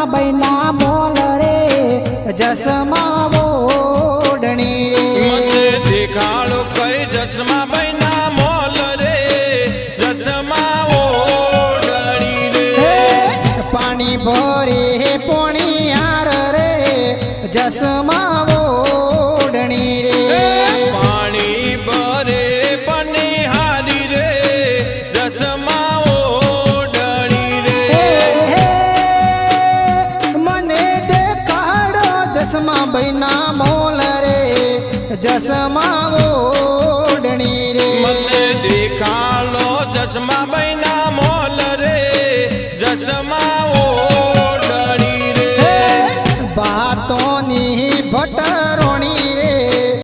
જસમા બૈના mall રે જસમા ઓઢણી રે મને દેખાડો કઈ જસમા બૈના મોલ રે જસમા ઓઢણી રે પાણી ભરે પોણી હાર રે જસમા ઓઢણી રે પાણી ભરે પનિહારી રે જસમા ઓઢણી રે મને દેખાડો જસમા બૈના મોલ રે જસમા